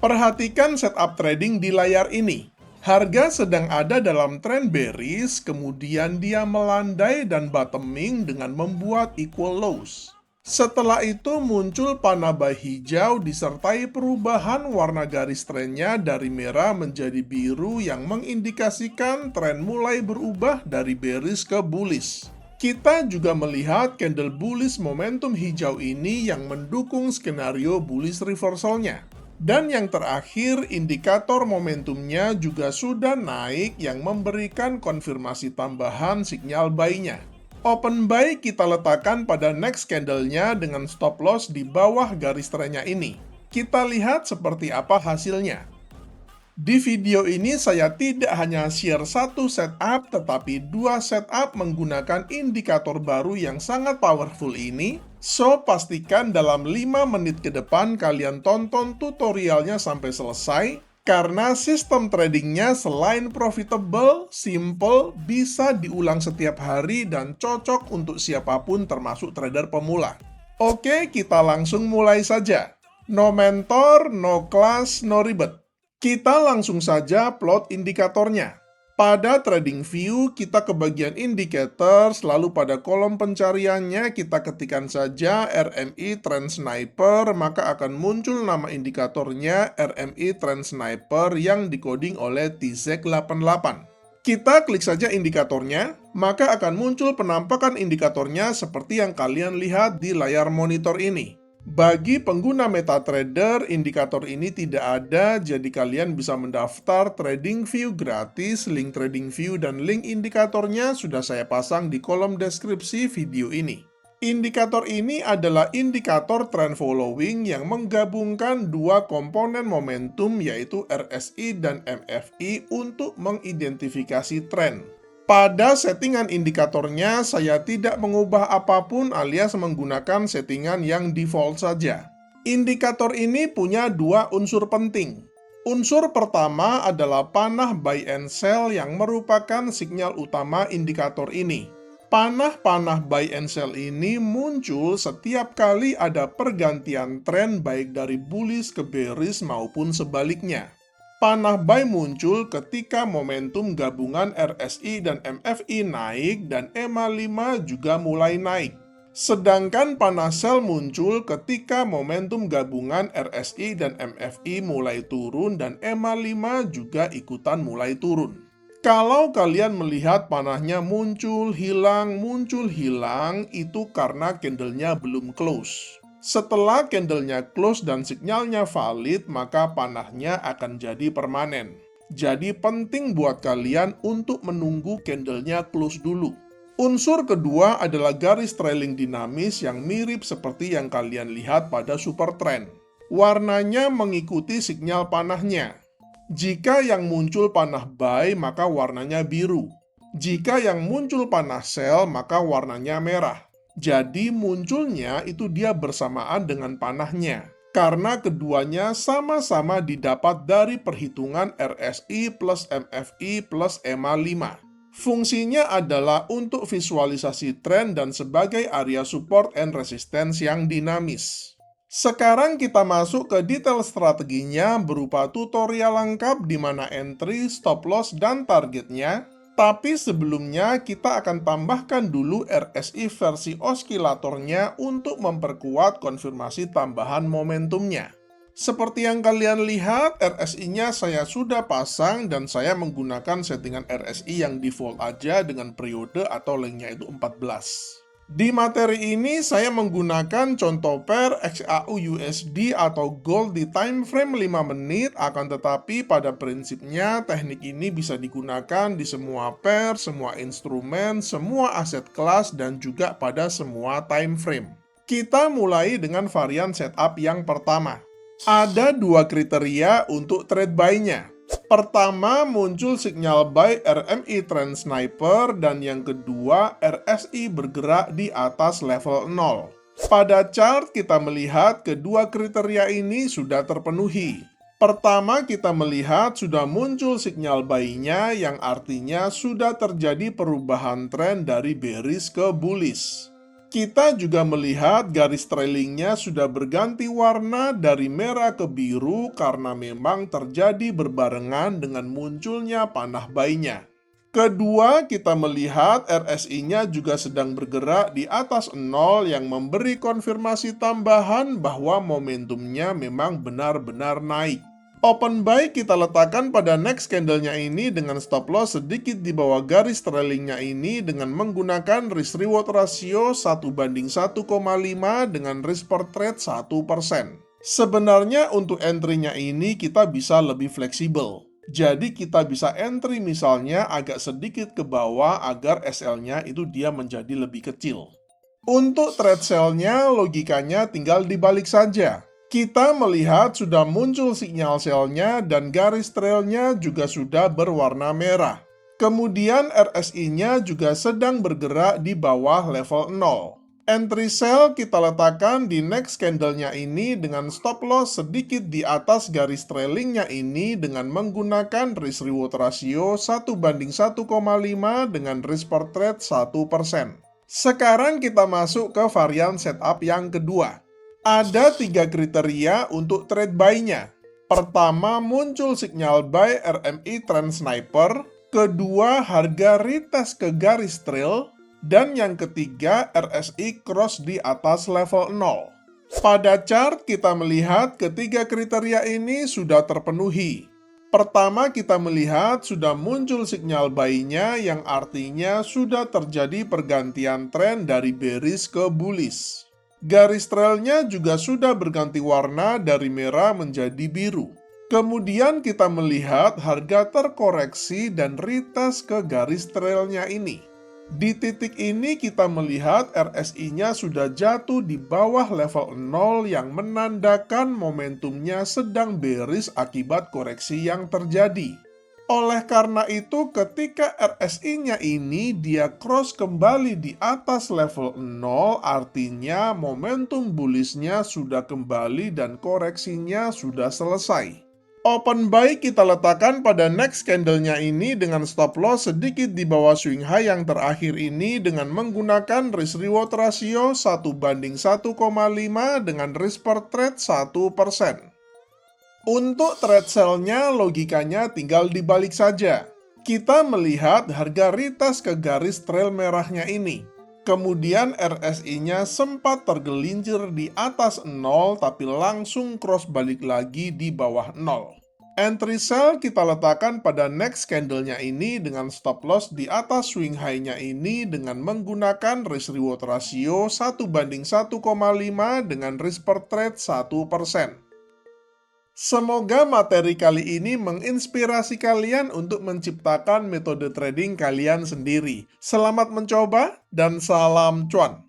Perhatikan setup trading di layar ini. Harga sedang ada dalam tren bearish, kemudian dia melandai dan bottoming dengan membuat equal lows. Setelah itu muncul panah buy hijau disertai perubahan warna garis trennya dari merah menjadi biru yang mengindikasikan tren mulai berubah dari bearish ke bullish. Kita juga melihat candle bullish momentum hijau ini yang mendukung skenario bullish reversalnya. Dan yang terakhir, indikator momentumnya juga sudah naik yang memberikan konfirmasi tambahan sinyal buy-nya. Open buy kita letakkan pada next candle-nya dengan stop loss di bawah garis trennya ini. Kita lihat seperti apa hasilnya. Di video ini saya tidak hanya share satu setup, tetapi dua setup menggunakan indikator baru yang sangat powerful ini. So, pastikan dalam 5 menit ke depan kalian tonton tutorialnya sampai selesai, karena sistem tradingnya selain profitable, simple, bisa diulang setiap hari dan cocok untuk siapapun termasuk trader pemula. Oke, kita langsung mulai saja. No mentor, no class, no ribet. Kita langsung saja plot indikatornya. Pada trading view, kita ke bagian indicators, lalu pada kolom pencariannya kita ketikkan saja RMI Trend Sniper, maka akan muncul nama indikatornya RMI Trend Sniper yang dikoding oleh TZ88. Kita klik saja indikatornya, maka akan muncul penampakan indikatornya seperti yang kalian lihat di layar monitor ini. Bagi pengguna MetaTrader, indikator ini tidak ada, jadi kalian bisa mendaftar TradingView gratis. Link TradingView dan link indikatornya sudah saya pasang di kolom deskripsi video ini. Indikator ini adalah indikator trend following yang menggabungkan dua komponen momentum yaitu RSI dan MFI untuk mengidentifikasi tren. Pada settingan indikatornya, saya tidak mengubah apapun alias menggunakan settingan yang default saja. Indikator ini punya dua unsur penting. Unsur pertama adalah panah buy and sell yang merupakan sinyal utama indikator ini. Panah-panah buy and sell ini muncul setiap kali ada pergantian tren baik dari bullish ke bearish maupun sebaliknya. Panah buy muncul ketika momentum gabungan RSI dan MFI naik dan EMA 5 juga mulai naik. Sedangkan panah sell muncul ketika momentum gabungan RSI dan MFI mulai turun dan EMA 5 juga ikutan mulai turun. Kalau kalian melihat panahnya muncul, hilang, itu karena candlenya belum close. Setelah candlenya close dan sinyalnya valid, maka panahnya akan jadi permanen. Jadi penting buat kalian untuk menunggu candlenya close dulu. Unsur kedua adalah garis trailing dinamis yang mirip seperti yang kalian lihat pada super trend. Warnanya mengikuti sinyal panahnya. Jika yang muncul panah buy, maka warnanya biru. Jika yang muncul panah sell, maka warnanya merah. Jadi munculnya itu dia bersamaan dengan panahnya. Karena keduanya sama-sama didapat dari perhitungan RSI plus MFI plus EMA 5. Fungsinya adalah untuk visualisasi tren dan sebagai area support and resistance yang dinamis. Sekarang kita masuk ke detail strateginya berupa tutorial lengkap di mana entry, stop loss, dan targetnya. Tapi sebelumnya kita akan tambahkan dulu RSI versi oskilatornya untuk memperkuat konfirmasi tambahan momentumnya. Seperti yang kalian lihat, RSI-nya saya sudah pasang dan saya menggunakan settingan RSI yang default aja dengan periode atau lengthnya itu 14. Di materi ini saya menggunakan contoh pair XAU USD atau gold di time frame 5 menit, akan tetapi pada prinsipnya teknik ini bisa digunakan di semua pair, semua instrumen, semua aset kelas, dan juga pada semua time frame. Kita mulai dengan varian setup yang pertama. Ada dua kriteria untuk trade buy-nya. Pertama, muncul sinyal buy RMI Trend Sniper, dan yang kedua, RSI bergerak di atas level 0. Pada chart kita melihat kedua kriteria ini sudah terpenuhi. Pertama, kita melihat sudah muncul sinyal buy-nya yang artinya sudah terjadi perubahan tren dari bearish ke bullish. Kita juga melihat garis trailingnya sudah berganti warna dari merah ke biru karena memang terjadi berbarengan dengan munculnya panah buy-nya. Kedua, kita melihat RSI-nya juga sedang bergerak di atas 0 yang memberi konfirmasi tambahan bahwa momentumnya memang benar-benar naik. Open buy kita letakkan pada next candle-nya ini dengan stop loss sedikit di bawah garis trailingnya ini dengan menggunakan risk reward ratio 1:1,5 dengan risk per trade 1%. Sebenarnya untuk entry-nya ini kita bisa lebih fleksibel. Jadi kita bisa entry misalnya agak sedikit ke bawah agar SL-nya itu dia menjadi lebih kecil. Untuk trade sell-nya logikanya tinggal dibalik saja. Kita melihat sudah muncul sinyal sell-nya dan garis trail-nya juga sudah berwarna merah. Kemudian RSI-nya juga sedang bergerak di bawah level 0. Entry sell kita letakkan di next candle-nya ini dengan stop loss sedikit di atas garis trailing-nya ini dengan menggunakan risk reward ratio 1:1,5 dengan risk per trade 1%. Sekarang kita masuk ke varian setup yang kedua. Ada 3 kriteria untuk trade buy-nya. Pertama, muncul sinyal buy RMI Trend Sniper. Kedua, harga retest ke garis trail. Dan yang ketiga, RSI cross di atas level 0. Pada chart, kita melihat ketiga kriteria ini sudah terpenuhi. Pertama, kita melihat sudah muncul sinyal buy-nya yang artinya sudah terjadi pergantian tren dari bearish ke bullish. Garis trailnya juga sudah berganti warna dari merah menjadi biru. Kemudian kita melihat harga terkoreksi dan retest ke garis trailnya ini. Di titik ini kita melihat RSI-nya sudah jatuh di bawah level 0 yang menandakan momentumnya sedang bearish akibat koreksi yang terjadi. Oleh karena itu, ketika RSI-nya ini dia cross kembali di atas level 0, artinya momentum bullish-nya sudah kembali dan koreksinya sudah selesai. Open buy kita letakkan pada next candle-nya ini dengan stop loss sedikit di bawah swing high yang terakhir ini dengan menggunakan risk reward ratio 1:1,5 dengan risk per trade 1%. Untuk trade sell-nya logikanya tinggal dibalik saja. Kita melihat harga retest ke garis trail merahnya ini. Kemudian RSI-nya sempat tergelincir di atas 0 tapi langsung cross balik lagi di bawah 0. Entry sell kita letakkan pada next candle-nya ini dengan stop loss di atas swing high-nya ini dengan menggunakan risk reward ratio 1:1,5 dengan risk per trade 1%. Semoga materi kali ini menginspirasi kalian untuk menciptakan metode trading kalian sendiri. Selamat mencoba dan salam cuan!